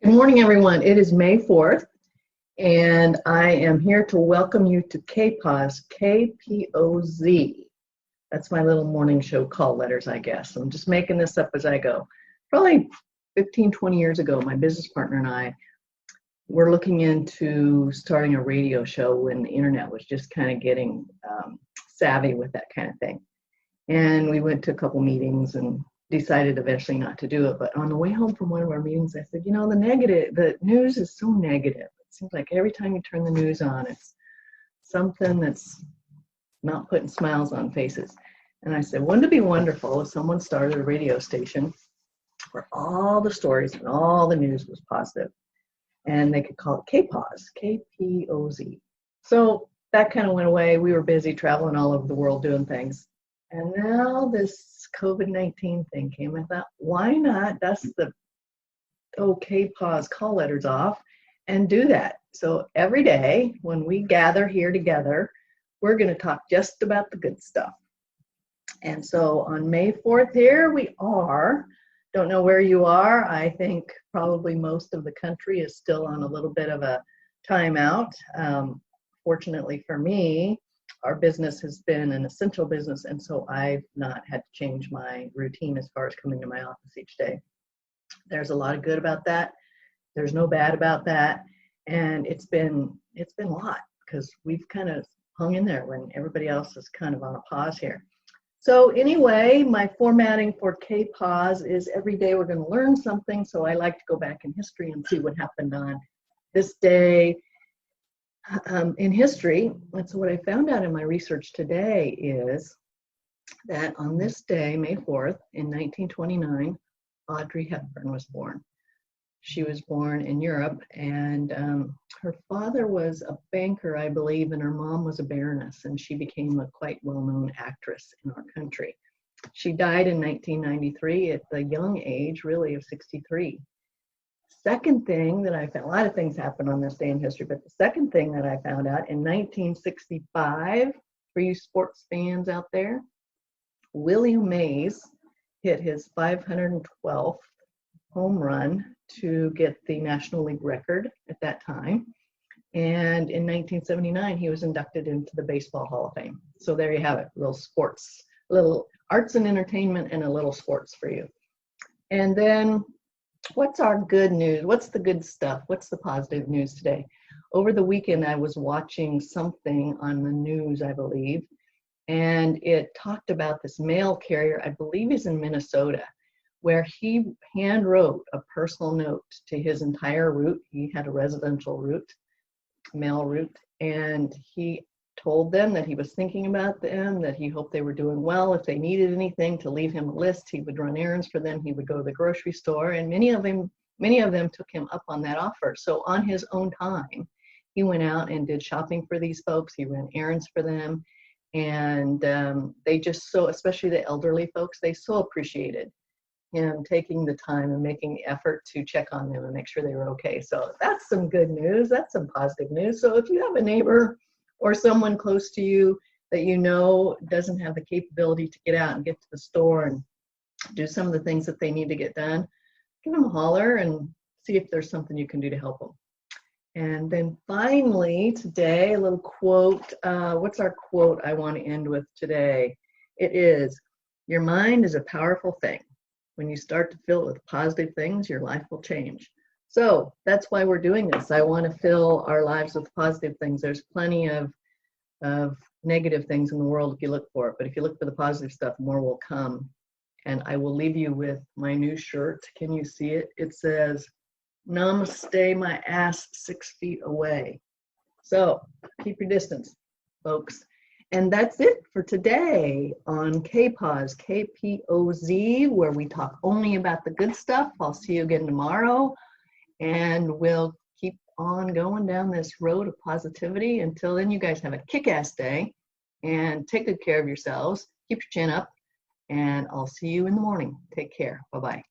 Good morning, everyone. It is May 4th, and I am here to welcome you to KPOZ, KPOZ. That's my little morning show call letters, I guess. I'm just making this up as I go. Probably 15, 20 years ago, my business partner and I were looking into starting a radio show when the internet was just kind of getting savvy with that kind of thing. And we went to a couple meetings and decided eventually not to do it. But on the way home from one of our meetings, I said, the news is so negative. It seems like every time you turn the news on, it's something that's not putting smiles on faces. And I said, wouldn't it be wonderful if someone started a radio station where all the stories and all the news was positive, and they could call it KPOZ, K-P-O-Z. So that kind of went away. We were busy traveling all over the world doing things. And now this COVID-19 thing came. I thought, why not dust the KPOZ call letters off and do that? So every day when we gather here together, we're going to talk just about the good stuff. And so on May 4th here we are. Don't know where you are. I think probably most of the country is still on a little bit of a timeout. Fortunately for me, our business has been an essential business, and so I've not had to change my routine as far as coming to my office each day. There's a lot of good about that. There's no bad about that, and it's been a lot because we've kind of hung in there when everybody else is kind of on a pause here. So anyway, my formatting for KPOZ is every day we're going to learn something, so I like to go back in history and see what happened on this day in history. And so what I found out in my research today is that on this day, May 4th, in 1929, Audrey Hepburn was born. She was born in Europe, and her father was a banker, I believe, and her mom was a baroness, and she became a quite well-known actress in our country. She died in 1993 at the young age, really, of 63. Second thing that I found, a lot of things happened on this day in history, but the second thing that I found out in 1965, for you sports fans out there, Willie Mays hit his 512th home run to get the National League record at that time. And in 1979, he was inducted into the Baseball Hall of Fame. So there you have it, little sports, little arts and entertainment and a little sports for you. And then what's our good news? What's the good stuff? What's the positive news today? Over the weekend, I was watching something on the news, I believe, and it talked about this mail carrier, I believe he's in Minnesota, where he hand wrote a personal note to his entire route. He had a residential route, mail route, and he told them that he was thinking about them, that he hoped they were doing well. If they needed anything, to leave him a list. He would run errands for them. He would go to the grocery store, and many of them took him up on that offer. So on his own time, he went out and did shopping for these folks. He ran errands for them, and they just so, especially the elderly folks, they so appreciated him taking the time and making the effort to check on them and make sure they were okay. So that's some good news. That's some positive news. So if you have a neighbor or someone close to you that you know doesn't have the capability to get out and get to the store and do some of the things that they need to get done, give them a holler and see if there's something you can do to help them. And then finally today, a little quote. What's our quote I want to end with today? It is, your mind is a powerful thing. When you start to fill it with positive things, your life will change. So that's why we're doing this. I want to fill our lives with positive things. There's plenty of negative things in the world if you look for it, but if you look for the positive stuff, more will come. And I will leave you with my new shirt. Can you see it? It says, Namaste, my ass 6 feet away. So keep your distance, folks. And that's it for today on KPOZ, K-P-O-Z, where we talk only about the good stuff. I'll see you again tomorrow, and we'll keep on going down this road of positivity. Until then, you guys have a kick-ass day, and take good care of yourselves. Keep your chin up, and I'll see you in the morning. Take care. Bye-bye.